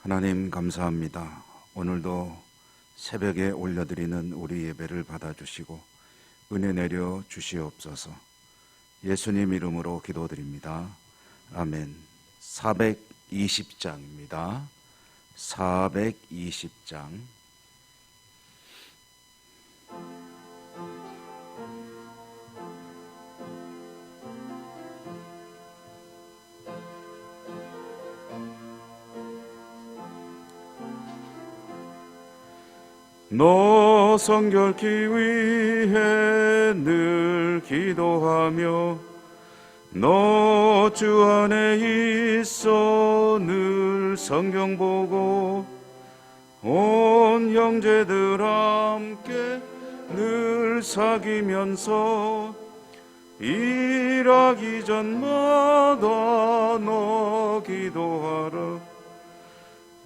하나님 감사합니다. 오늘도 새벽에 올려드리는 우리 예배를 받아주시고 은혜 내려 주시옵소서. 예수님 이름으로 기도드립니다. 아멘. 420장입니다. 420장. 너 성결케 위해 늘 기도하며 너 주 안에 있어 늘 성경 보고 온 형제들 함께 늘 사귀면서 일하기 전마다 너 기도하라.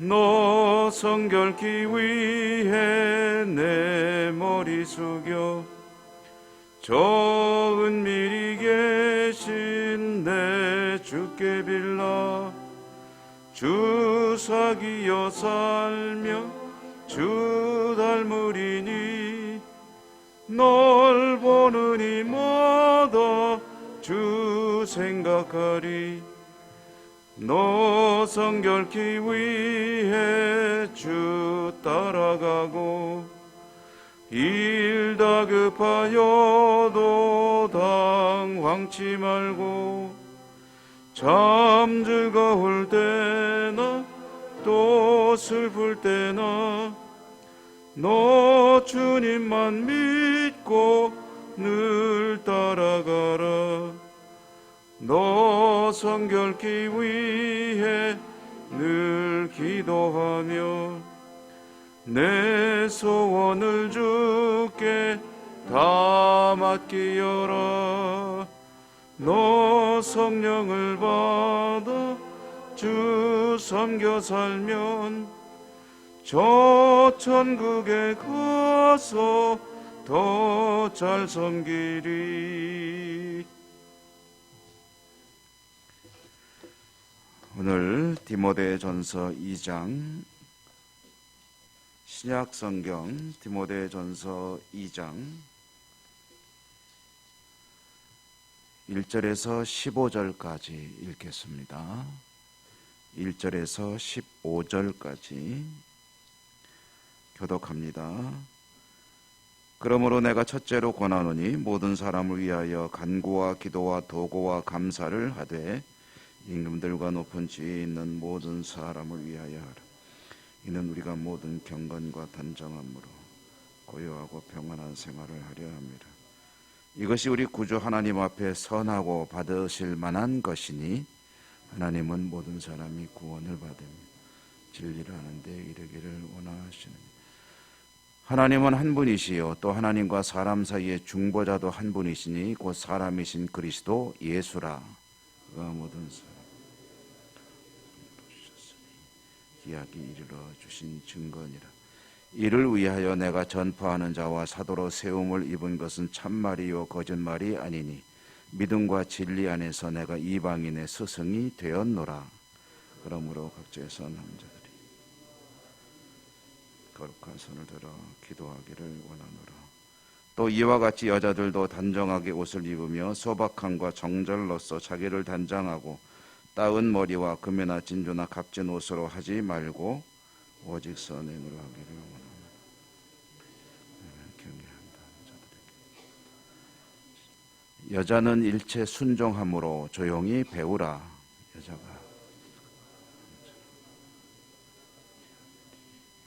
너 성결케 위해 내 머리 숙여 저 은밀히 계신 내 주께 빌라. 주 사귀어 살며 주 닮으리니 널 보는 이마다 주 생각하리. 너 성결케 위해 주 따라가고 일 다급하여도 당황치 말고 참 즐거울 때나 또 슬플 때나 너 주님만 믿고 늘 따라가라. 너 성결케 위해 늘 기도하며 내 소원을 주께 다 맡기어라. 너 성령을 받아 주 섬겨 살면 저 천국에 가서 더 잘 섬기리. 오늘 디모데전서 2장, 신약성경 디모데전서 2장 1절에서 15절까지 읽겠습니다. 1절에서 15절까지 교독합니다. 그러므로 내가 첫째로 권하노니 모든 사람을 위하여 간구와 기도와 도고와 감사를 하되 임금들과 높은 지위에 있는 모든 사람을 위하여 하라. 이는 우리가 모든 경건과 단정함으로 고요하고 평안한 생활을 하려 함이라. 이것이 우리 구주 하나님 앞에 선하고 받으실 만한 것이니 하나님은 모든 사람이 구원을 받으며 진리를 하는 데 이르기를 원하시느니 하나님은 한 분이시요 또 하나님과 사람 사이의 중보자도 한 분이시니 곧 사람이신 그리스도 예수라. 그가 모든 사람 기약이 이르러 주신 증거니라. 이를 위하여 내가 전파하는 자와 사도로 세움을 입은 것은 참말이요 거짓말이 아니니 믿음과 진리 안에서 내가 이방인의 스승이 되었노라. 그러므로 각지에서 남자들이 거룩한 손을 들어 기도하기를 원하노라. 또 이와 같이 여자들도 단정하게 옷을 입으며 소박함과 정절로서 자기를 단장하고 따은 머리와 금이나 진주나 값진 옷으로 하지 말고 오직 선행으로 하기를 원하노라. 경외한다 자들에게. 여자는 일체 순종함으로 조용히 배우라. 여자가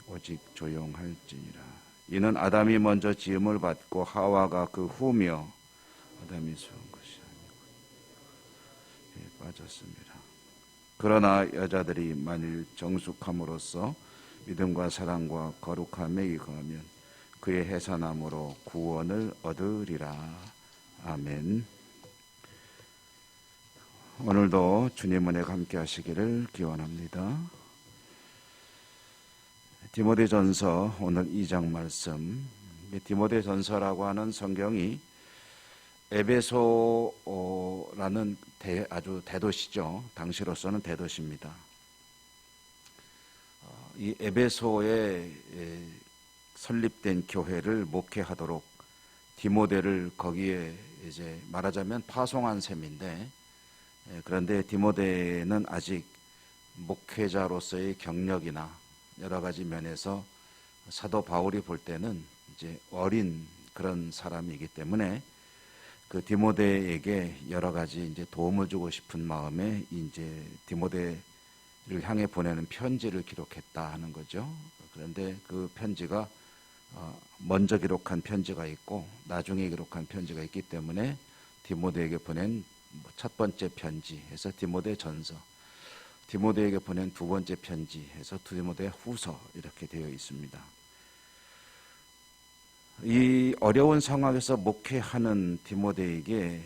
오직 조용할지니라. 이는 아담이 먼저 지음을 받고 하와가 그 후며 아담이 수은 것이 아니고 빠졌습니다. 그러나 여자들이 만일 정숙함으로써 믿음과 사랑과 거룩함에 이거하면 그의 해산함으로 구원을 얻으리라. 아멘. 오늘도 주님 은혜 함께 하시기를 기원합니다. 디모데전서 오늘 2장 말씀. 디모데전서라고 하는 성경이 에베소라는 아주 대도시죠. 당시로서는 대도시입니다. 이 에베소에 설립된 교회를 목회하도록 디모데를 거기에 이제 말하자면 파송한 셈인데, 그런데 디모데는 아직 목회자로서의 경력이나 여러 가지 면에서 사도 바울이 볼 때는 이제 어린 그런 사람이기 때문에 그 디모데에게 여러 가지 이제 도움을 주고 싶은 마음에 이제 디모데를 향해 보내는 편지를 기록했다 하는 거죠. 그런데 그 편지가 먼저 기록한 편지가 있고 나중에 기록한 편지가 있기 때문에 디모데에게 보낸 첫 번째 편지에서 디모데 전서, 디모데에게 보낸 두 번째 편지에서 디모데 후서 이렇게 되어 있습니다. 이 어려운 상황에서 목회하는 디모데에게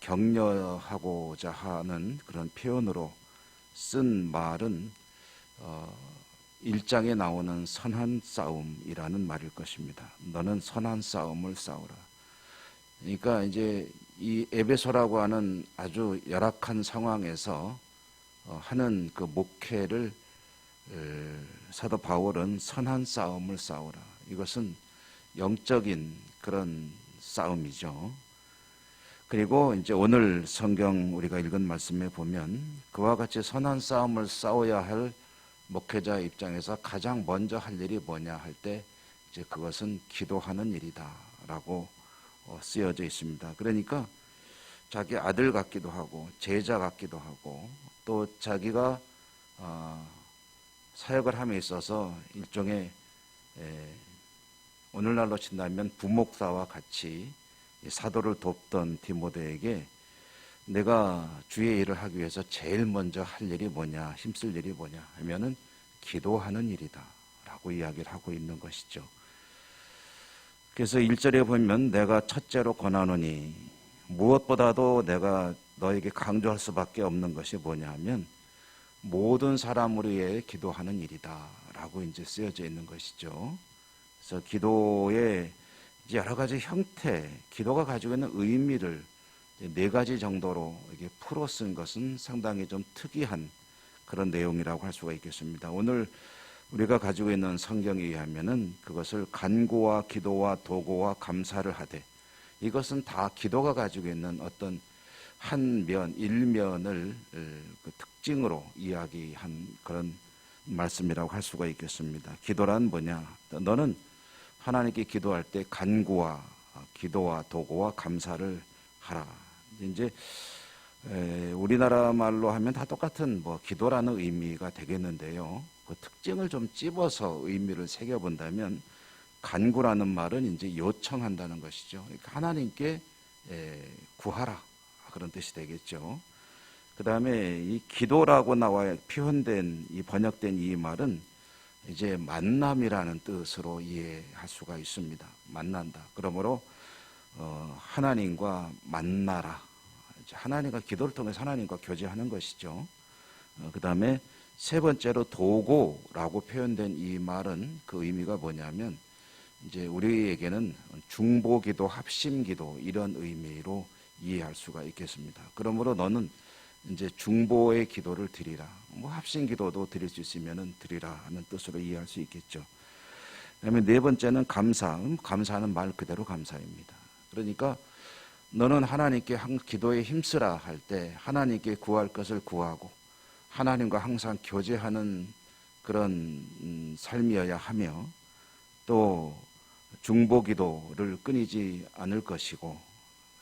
격려하고자 하는 그런 표현으로 쓴 말은 1장에 나오는 선한 싸움이라는 말일 것입니다. 너는 선한 싸움을 싸우라. 그러니까 이제 이 에베소라고 하는 아주 열악한 상황에서 하는 그 목회를 사도 바울은 선한 싸움을 싸우라. 이것은 영적인 그런 싸움이죠. 그리고 이제 오늘 성경 우리가 읽은 말씀에 보면 그와 같이 선한 싸움을 싸워야 할 목회자 입장에서 가장 먼저 할 일이 뭐냐 할 때 이제 그것은 기도하는 일이다라고 쓰여져 있습니다. 그러니까 자기 아들 같기도 하고 제자 같기도 하고 또 자기가 사역을 함에 있어서 일종의 오늘날로 친다면 부목사와 같이 사도를 돕던 디모데에게 내가 주의 일을 하기 위해서 제일 먼저 할 일이 뭐냐, 힘쓸 일이 뭐냐 하면은 기도하는 일이다 라고 이야기를 하고 있는 것이죠. 그래서 1절에 보면 내가 첫째로 권하노니, 무엇보다도 내가 너에게 강조할 수밖에 없는 것이 뭐냐 하면 모든 사람을 위해 기도하는 일이다 라고 이제 쓰여져 있는 것이죠. 그래서 기도의 여러 가지 형태, 기도가 가지고 있는 의미를 4가지 정도로 이렇게 풀어 쓴 것은 상당히 좀 특이한 그런 내용이라고 할 수가 있겠습니다. 오늘 우리가 가지고 있는 성경에 의하면은 그것을 간구와 기도와 도고와 감사를 하되, 이것은 다 기도가 가지고 있는 어떤 한 면, 일면을 그 특징으로 이야기한 그런 말씀이라고 할 수가 있겠습니다. 기도란 뭐냐? 너는 하나님께 기도할 때 간구와 기도와 도고와 감사를 하라. 이제 우리나라 말로 하면 다 똑같은 기도라는 의미가 되겠는데요. 그 특징을 좀 찝어서 의미를 새겨본다면 간구라는 말은 이제 요청한다는 것이죠. 그러니까 하나님께 구하라 그런 뜻이 되겠죠. 그 다음에 이 기도라고 나와 표현된 이 번역된 이 말은 이제 만남이라는 뜻으로 이해할 수가 있습니다. 만난다. 그러므로 하나님과 만나라. 하나님과 기도를 통해서 하나님과 교제하는 것이죠. 그 다음에 세 번째로 도고라고 표현된 이 말은 그 의미가 뭐냐면 이제 우리에게는 중보기도, 합심기도 이런 의미로 이해할 수가 있겠습니다. 그러므로 너는 이제 중보의 기도를 드리라. 합심기도도 드릴 수 있으면은 드리라 하는 뜻으로 이해할 수 있겠죠. 그다음에 네 번째는 감사. 감사는 말 그대로 감사입니다. 그러니까 너는 하나님께 기도에 힘쓰라 할 때 하나님께 구할 것을 구하고 하나님과 항상 교제하는 그런 삶이어야 하며, 또 중보기도를 끊이지 않을 것이고,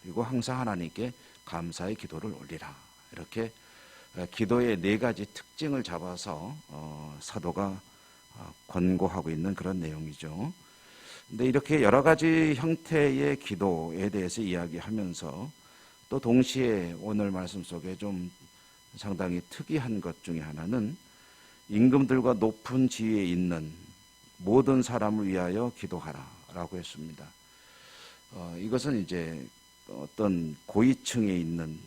그리고 항상 하나님께 감사의 기도를 올리라. 이렇게 기도의 4가지 특징을 잡아서 사도가 권고하고 있는 그런 내용이죠. 근데 이렇게 여러 가지 형태의 기도에 대해서 이야기하면서 또 동시에 오늘 말씀 속에 좀 상당히 특이한 것 중에 하나는 임금들과 높은 지위에 있는 모든 사람을 위하여 기도하라 라고 했습니다. 이것은 이제 어떤 고위층에 있는,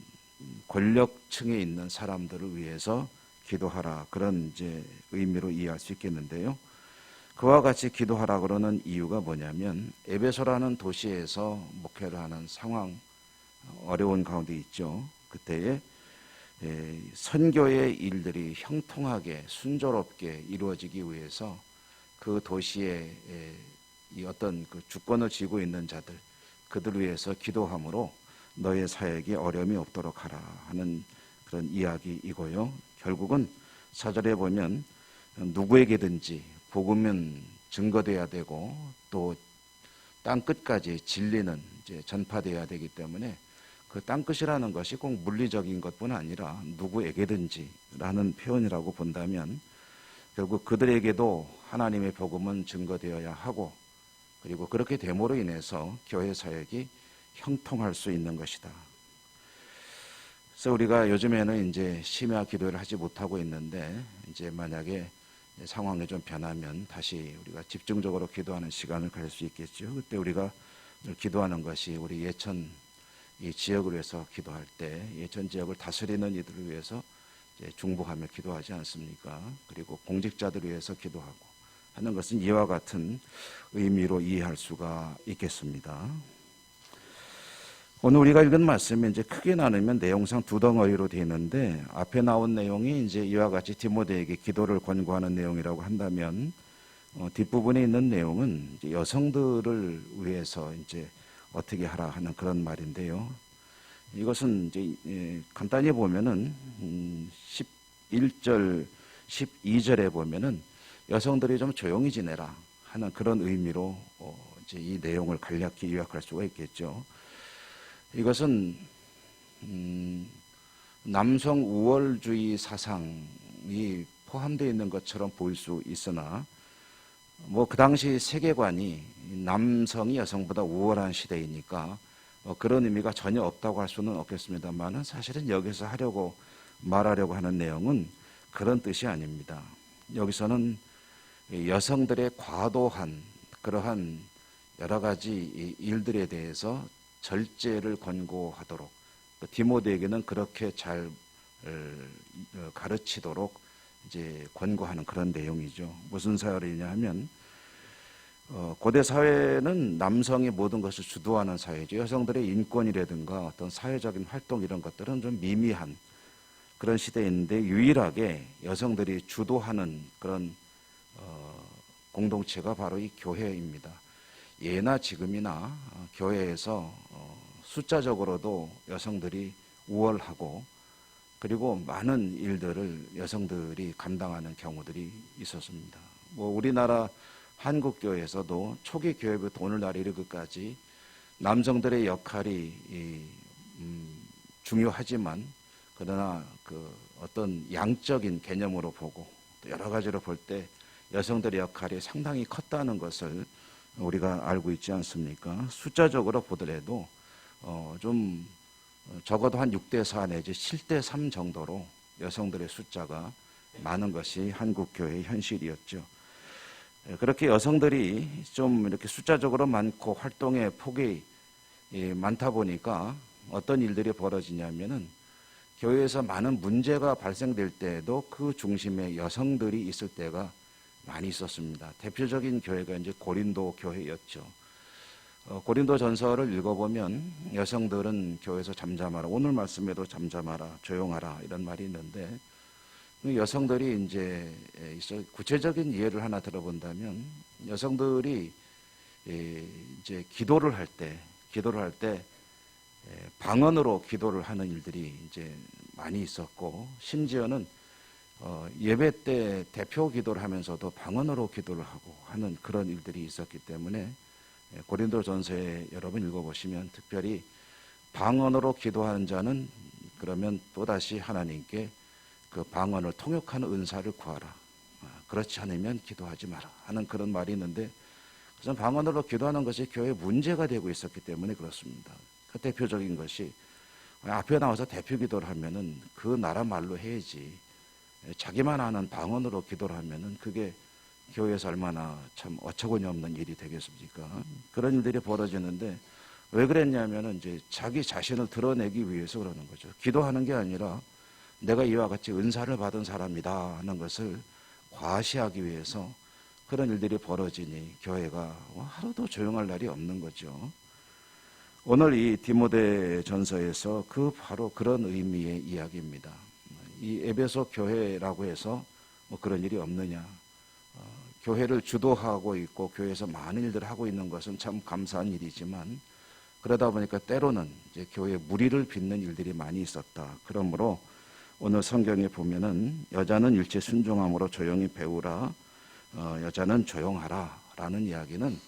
권력층에 있는 사람들을 위해서 기도하라, 그런 이제 의미로 이해할 수 있겠는데요. 그와 같이 기도하라 그러는 이유가 뭐냐면 에베소라는 도시에서 목회를 하는 상황, 어려운 가운데 있죠. 그때에 선교의 일들이 형통하게 순조롭게 이루어지기 위해서 그 도시에 이 어떤 그 주권을 쥐고 있는 자들, 그들 위해서 기도함으로 너의 사역이 어려움이 없도록 하라 하는 그런 이야기이고요. 결국은 4절에 보면 누구에게든지 복음은 증거돼야 되고 또 땅 끝까지 진리는 이제 전파돼야 되기 때문에 그 땅끝이라는 것이 꼭 물리적인 것뿐 아니라 누구에게든지라는 표현이라고 본다면 결국 그들에게도 하나님의 복음은 증거되어야 하고 그리고 그렇게 됨으로 인해서 교회 사역이 형통할 수 있는 것이다. 그래서 우리가 요즘에는 이제 심야 기도를 하지 못하고 있는데 이제 만약에 상황이 좀 변하면 다시 우리가 집중적으로 기도하는 시간을 가질 수 있겠죠. 그때 우리가 기도하는 것이 우리 예천 이 지역을 위해서 기도할 때 예천 지역을 다스리는 이들을 위해서 이제 중보하며 기도하지 않습니까? 그리고 공직자들을 위해서 기도하고 하는 것은 이와 같은 의미로 이해할 수가 있겠습니다. 오늘 우리가 읽은 말씀이 이제 크게 나누면 내용상 두 덩어리로 되어 있는데 앞에 나온 내용이 이제 이와 같이 디모데에게 기도를 권고하는 내용이라고 한다면 뒷부분에 있는 내용은 이제 여성들을 위해서 이제 어떻게 하라 하는 그런 말인데요. 이것은 이제 간단히 보면은 11절, 12절에 보면은 여성들이 좀 조용히 지내라 하는 그런 의미로 이제 이 내용을 간략히 요약할 수가 있겠죠. 이것은 남성 우월주의 사상이 포함되어 있는 것처럼 보일 수 있으나 뭐 그 당시 세계관이 남성이 여성보다 우월한 시대이니까 그런 의미가 전혀 없다고 할 수는 없겠습니다만은 사실은 여기서 말하려고 하는 내용은 그런 뜻이 아닙니다. 여기서는 여성들의 과도한 그러한 여러 가지 일들에 대해서 절제를 권고하도록 디모데에게는 그렇게 잘 가르치도록 이제 권고하는 그런 내용이죠. 무슨 사회이냐 하면 고대 사회는 남성이 모든 것을 주도하는 사회죠. 여성들의 인권이라든가 어떤 사회적인 활동 이런 것들은 좀 미미한 그런 시대인데 유일하게 여성들이 주도하는 그런 공동체가 바로 이 교회입니다. 예나 지금이나 교회에서 숫자적으로도 여성들이 우월하고 그리고 많은 일들을 여성들이 감당하는 경우들이 있었습니다. 뭐 우리나라 한국교회에서도 초기 교회부터 오늘날 이르기까지 남성들의 역할이 중요하지만 그러나 그 어떤 양적인 개념으로 보고 또 여러 가지로 볼 때 여성들의 역할이 상당히 컸다는 것을 우리가 알고 있지 않습니까? 숫자적으로 보더라도 좀 적어도 한 6대4 내지 7대3 정도로 여성들의 숫자가 많은 것이 한국교회의 현실이었죠. 그렇게 여성들이 좀 이렇게 숫자적으로 많고 활동의 폭이 많다 보니까 어떤 일들이 벌어지냐면은 교회에서 많은 문제가 발생될 때에도 그 중심에 여성들이 있을 때가 많이 있었습니다. 대표적인 교회가 이제 고린도 교회였죠. 고린도 전서를 읽어보면 여성들은 교회에서 잠잠하라. 오늘 말씀에도 잠잠하라, 조용하라 이런 말이 있는데 여성들이 이제 구체적인 예를 하나 들어본다면 여성들이 이제 기도를 할 때 방언으로 기도를 하는 일들이 이제 많이 있었고 심지어는 예배 때 대표 기도를 하면서도 방언으로 기도를 하고 하는 그런 일들이 있었기 때문에 고린도전서에 여러분 읽어보시면 특별히 방언으로 기도하는 자는 그러면 또다시 하나님께 그 방언을 통역하는 은사를 구하라. 그렇지 않으면 기도하지 마라 하는 그런 말이 있는데 그래서 방언으로 기도하는 것이 교회에 문제가 되고 있었기 때문에 그렇습니다. 그 대표적인 것이 앞에 나와서 대표 기도를 하면은 그 나라 말로 해야지 자기만 아는 방언으로 기도를 하면은 그게 교회에서 얼마나 참 어처구니 없는 일이 되겠습니까? 그런 일들이 벌어지는데 왜 그랬냐면은 이제 자기 자신을 드러내기 위해서 그러는 거죠. 기도하는 게 아니라 내가 이와 같이 은사를 받은 사람이다 하는 것을 과시하기 위해서 그런 일들이 벌어지니 교회가 하루도 조용할 날이 없는 거죠. 오늘 이 디모데 전서에서 바로 그런 의미의 이야기입니다. 이 에베소 교회라고 해서 뭐 그런 일이 없느냐. 교회를 주도하고 있고 교회에서 많은 일들을 하고 있는 것은 참 감사한 일이지만 그러다 보니까 때로는 이제 교회에 무리를 빚는 일들이 많이 있었다. 그러므로 오늘 성경에 보면은 여자는 일체 순종함으로 조용히 배우라. 여자는 조용하라 라는 이야기는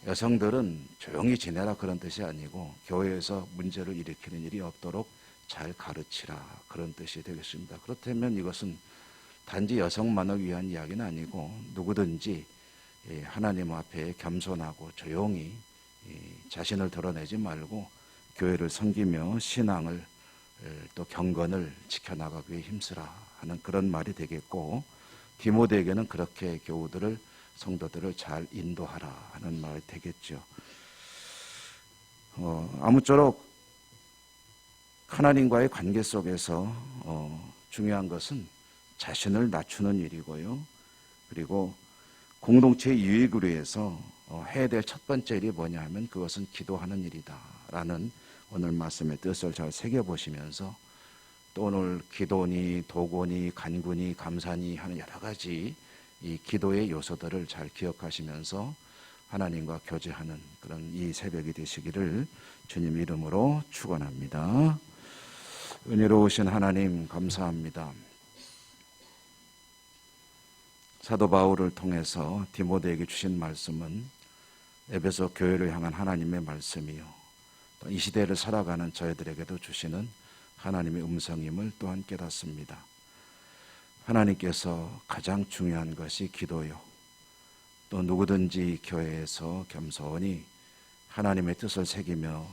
여성들은 조용히 지내라 그런 뜻이 아니고 교회에서 문제를 일으키는 일이 없도록 잘 가르치라 그런 뜻이 되겠습니다. 그렇다면 이것은 단지 여성만을 위한 이야기는 아니고 누구든지 하나님 앞에 겸손하고 조용히 자신을 드러내지 말고 교회를 섬기며 신앙을 또 경건을 지켜나가기 위해 힘쓰라 하는 그런 말이 되겠고, 디모데에게는 그렇게 교우들을 성도들을 잘 인도하라 하는 말이 되겠죠. 아무쪼록 하나님과의 관계 속에서 중요한 것은 자신을 낮추는 일이고요. 그리고 공동체의 유익을 위해서 해야 될 첫 번째 일이 뭐냐 하면 그것은 기도하는 일이다 라는 오늘 말씀의 뜻을 잘 새겨보시면서 또 오늘 기도니 도고니 간구니 감사니 하는 여러 가지 이 기도의 요소들을 잘 기억하시면서 하나님과 교제하는 그런 이 새벽이 되시기를 주님 이름으로 축원합니다. 은혜로우신 하나님 감사합니다. 사도 바울을 통해서 디모데에게 주신 말씀은 에베소 교회를 향한 하나님의 말씀이요, 또 이 시대를 살아가는 저희들에게도 주시는 하나님의 음성임을 또한 깨닫습니다. 하나님께서 가장 중요한 것이 기도요, 또 누구든지 교회에서 겸손히 하나님의 뜻을 새기며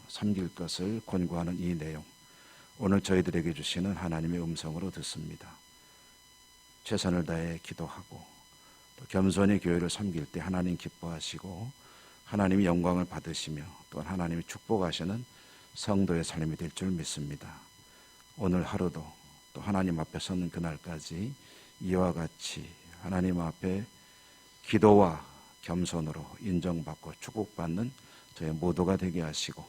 섬길 것을 권고하는 이 내용, 오늘 저희들에게 주시는 하나님의 음성으로 듣습니다. 최선을 다해 기도하고 또 겸손히 교회를 섬길 때 하나님 기뻐하시고 하나님이 영광을 받으시며 또 하나님이 축복하시는 성도의 삶이 될 줄 믿습니다. 오늘 하루도 또 하나님 앞에 서는 그날까지 이와 같이 하나님 앞에 기도와 겸손으로 인정받고 축복받는 저희 모두가 되게 하시고,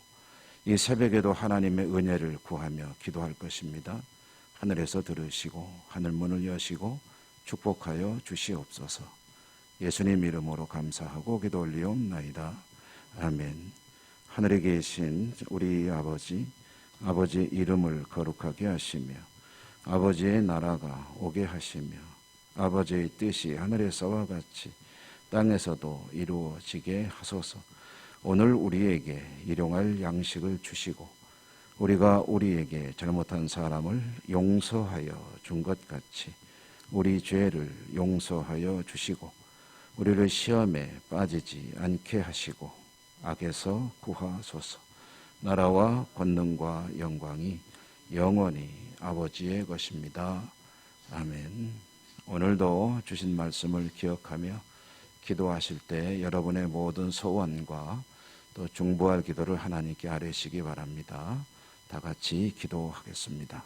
이 새벽에도 하나님의 은혜를 구하며 기도할 것입니다. 하늘에서 들으시고 하늘 문을 여시고 축복하여 주시옵소서. 예수님 이름으로 감사하고 기도 올리옵나이다. 아멘. 하늘에 계신 우리 아버지 이름을 거룩하게 하시며 아버지의 나라가 오게 하시며 아버지의 뜻이 하늘에서와 같이 땅에서도 이루어지게 하소서. 오늘 우리에게 일용할 양식을 주시고 우리가 우리에게 잘못한 사람을 용서하여 준 것 같이 우리 죄를 용서하여 주시고 우리를 시험에 빠지지 않게 하시고 악에서 구하소서. 나라와 권능과 영광이 영원히 아버지의 것입니다. 아멘. 오늘도 주신 말씀을 기억하며 기도하실 때 여러분의 모든 소원과 또 중보할 기도를 하나님께 아뢰시기 바랍니다. 다 같이 기도하겠습니다.